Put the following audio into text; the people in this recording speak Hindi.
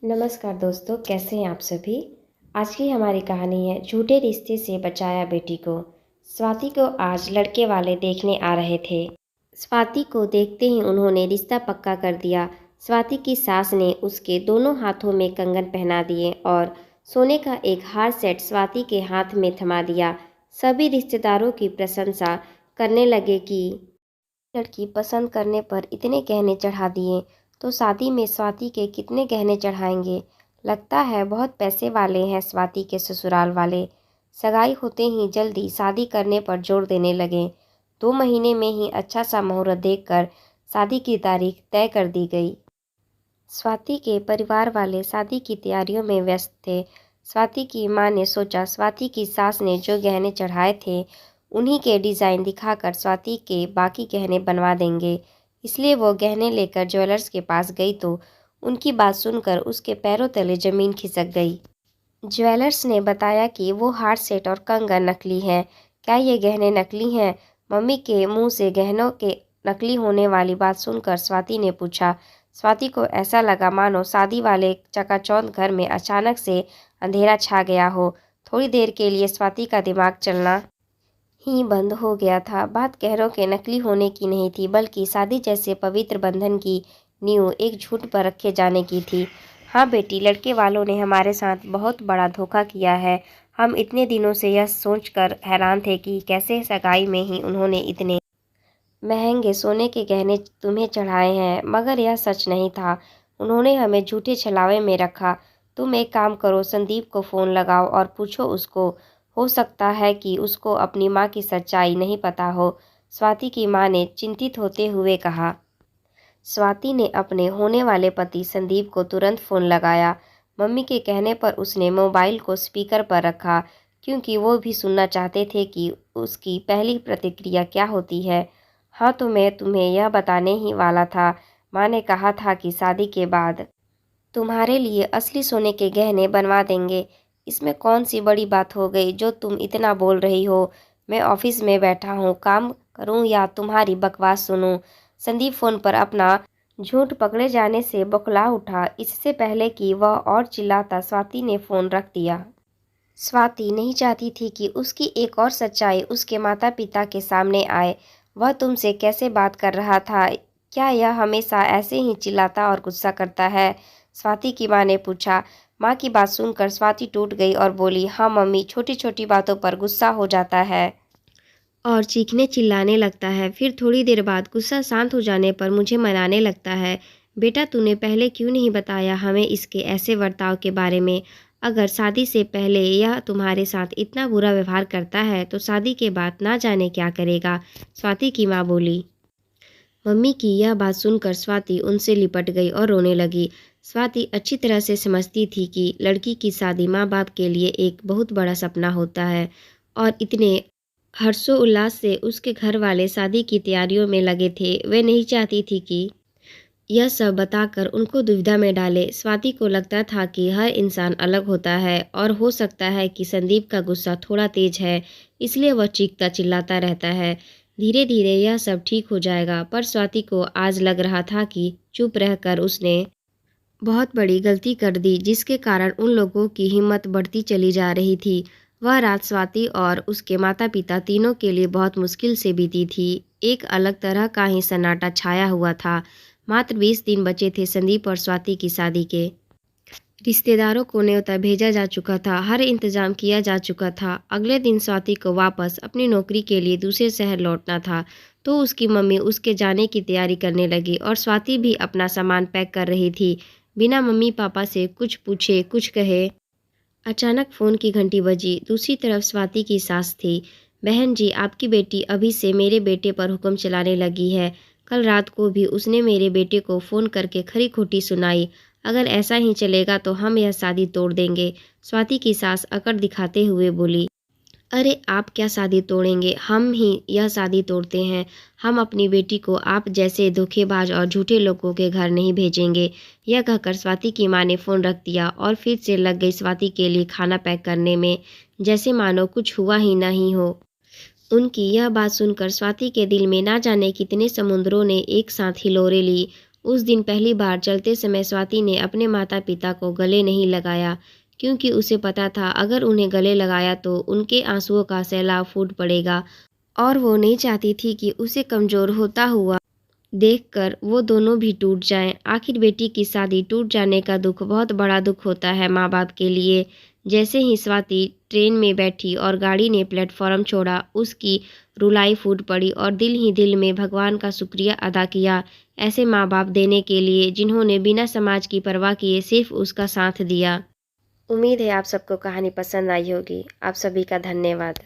नमस्कार दोस्तों, कैसे हैं आप सभी। आज की हमारी कहानी है झूठे रिश्ते से बचाया बेटी को। स्वाति को आज लड़के वाले देखने आ रहे थे। स्वाति को देखते ही उन्होंने रिश्ता पक्का कर दिया। स्वाति की सास ने उसके दोनों हाथों में कंगन पहना दिए और सोने का एक हार सेट स्वाति के हाथ में थमा दिया। सभी रिश्तेदारों की प्रशंसा करने लगे कि लड़की पसंद करने पर इतने गहने चढ़ा दिए तो शादी में स्वाति के कितने गहने चढ़ाएंगे। लगता है बहुत पैसे वाले हैं स्वाति के ससुराल वाले। सगाई होते ही जल्दी शादी करने पर जोर देने लगे। 2 महीने में ही अच्छा सा मुहूर्त देखकर शादी की तारीख तय कर दी गई। स्वाति के परिवार वाले शादी की तैयारियों में व्यस्त थे। स्वाति की मां ने सोचा स्वाति की सास ने जो गहने चढ़ाए थे उन्हीं के डिज़ाइन दिखाकर स्वाति के बाकी गहने बनवा देंगे। इसलिए वो गहने लेकर ज्वेलर्स के पास गई तो उनकी बात सुनकर उसके पैरों तले ज़मीन खिसक गई। ज्वेलर्स ने बताया कि वो हार सेट और कंगन नकली हैं। क्या ये गहने नकली हैं? मम्मी के मुंह से गहनों के नकली होने वाली बात सुनकर स्वाति ने पूछा। स्वाति को ऐसा लगा मानो शादी वाले चकाचौंध घर में अचानक से अंधेरा छा गया हो। थोड़ी देर के लिए स्वाति का दिमाग चलना ही बंद हो गया था। बात गहनों के नकली होने की नहीं थी, बल्कि शादी जैसे पवित्र बंधन की नींव एक झूठ पर रखे जाने की थी। हाँ बेटी, लड़के वालों ने हमारे साथ बहुत बड़ा धोखा किया है। हम इतने दिनों से यह सोचकर हैरान थे कि कैसे सगाई में ही उन्होंने इतने महंगे सोने के गहने तुम्हें चढ़ाए हैं, मगर यह सच नहीं था। उन्होंने हमें झूठे छलावे में रखा। तुम एक काम करो, संदीप को फ़ोन लगाओ और पूछो उसको। हो सकता है कि उसको अपनी माँ की सच्चाई नहीं पता हो। स्वाति की माँ ने चिंतित होते हुए कहा। स्वाति ने अपने होने वाले पति संदीप को तुरंत फ़ोन लगाया। मम्मी के कहने पर उसने मोबाइल को स्पीकर पर रखा, क्योंकि वो भी सुनना चाहते थे कि उसकी पहली प्रतिक्रिया क्या होती है। हाँ, तो मैं तुम्हें यह बताने ही वाला था। माँ ने कहा था कि शादी के बाद तुम्हारे लिए असली सोने के गहने बनवा देंगे। इसमें कौन सी बड़ी बात हो गई जो तुम इतना बोल रही हो। मैं ऑफिस में बैठा हूँ, काम करूँ या तुम्हारी बकवास सुनूँ। संदीप फ़ोन पर अपना झूठ पकड़े जाने से बौखला उठा। इससे पहले कि वह और चिल्लाता स्वाति ने फ़ोन रख दिया। स्वाति नहीं चाहती थी कि उसकी एक और सच्चाई उसके माता पिता के सामने आए। वह तुमसे कैसे बात कर रहा था? क्या यह हमेशा ऐसे ही चिल्लाता और गुस्सा करता है? स्वाति की माँ ने पूछा। माँ की बात सुनकर स्वाति टूट गई और बोली, हाँ मम्मी, छोटी छोटी बातों पर गुस्सा हो जाता है और चीखने चिल्लाने लगता है। फिर थोड़ी देर बाद गुस्सा शांत हो जाने पर मुझे मनाने लगता है। बेटा, तूने पहले क्यों नहीं बताया हमें इसके ऐसे बर्ताव के बारे में? अगर शादी से पहले यह तुम्हारे साथ इतना बुरा व्यवहार करता है तो शादी के बाद ना जाने क्या करेगा। स्वाति की माँ बोली। मम्मी की यह बात सुनकर स्वाति उनसे लिपट गई और रोने लगी। स्वाति अच्छी तरह से समझती थी कि लड़की की शादी माँ बाप के लिए एक बहुत बड़ा सपना होता है और इतने हर्षोल्लास से उसके घर वाले शादी की तैयारियों में लगे थे। वे नहीं चाहती थी कि यह सब बताकर उनको दुविधा में डाले। स्वाति को लगता था कि हर इंसान अलग होता है और हो सकता है कि संदीप का गुस्सा थोड़ा तेज है, इसलिए वह चीखता चिल्लाता रहता है। धीरे धीरे यह सब ठीक हो जाएगा, पर स्वाति को आज लग रहा था कि चुप रहकर उसने बहुत बड़ी गलती कर दी, जिसके कारण उन लोगों की हिम्मत बढ़ती चली जा रही थी। वह रात स्वाति और उसके माता पिता तीनों के लिए बहुत मुश्किल से बीती थी। एक अलग तरह का ही सन्नाटा छाया हुआ था। मात्र 20 दिन बचे थे संदीप और स्वाति की शादी के। रिश्तेदारों को न्योता भेजा जा चुका था, हर इंतजाम किया जा चुका था। अगले दिन स्वाति को वापस अपनी नौकरी के लिए दूसरे शहर लौटना था, तो उसकी मम्मी उसके जाने की तैयारी करने लगी और स्वाति भी अपना सामान पैक कर रही थी, बिना मम्मी पापा से कुछ पूछे कुछ कहे। अचानक फ़ोन की घंटी बजी। दूसरी तरफ स्वाति की सास थी। बहन जी, आपकी बेटी अभी से मेरे बेटे पर हुक्म चलाने लगी है। कल रात को भी उसने मेरे बेटे को फ़ोन करके खरी खोटी सुनाई। अगर ऐसा ही चलेगा तो हम यह शादी तोड़ देंगे। स्वाति की सास अकड़ दिखाते हुए बोली। अरे आप क्या शादी तोड़ेंगे, हम ही यह शादी तोड़ते हैं। हम अपनी बेटी को आप जैसे धोखेबाज और झूठे लोगों के घर नहीं भेजेंगे। यह कहकर स्वाति की माँ ने फ़ोन रख दिया और फिर से लग गई स्वाति के लिए खाना पैक करने में, जैसे मानो कुछ हुआ ही नहीं हो। उनकी यह बात सुनकर स्वाति के दिल में ना जाने कितने समुद्रों ने एक साथ हिलोरे ली उस दिन पहली बार चलते समय स्वाति ने अपने माता पिता को गले नहीं लगाया, क्योंकि उसे पता था अगर उन्हें गले लगाया तो उनके आंसुओं का सैलाब फूट पड़ेगा और वो नहीं चाहती थी कि उसे कमज़ोर होता हुआ देखकर वो दोनों भी टूट जाएं। आखिर बेटी की शादी टूट जाने का दुख बहुत बड़ा दुख होता है माँ बाप के लिए। जैसे ही स्वाति ट्रेन में बैठी और गाड़ी ने प्लेटफॉर्म छोड़ा, उसकी रुलाई फूट पड़ी और दिल ही दिल में भगवान का शुक्रिया अदा किया, ऐसे माँ बाप देने के लिए जिन्होंने बिना समाज की परवाह किए सिर्फ उसका साथ दिया। उम्मीद है आप सबको कहानी पसंद आई होगी। आप सभी का धन्यवाद।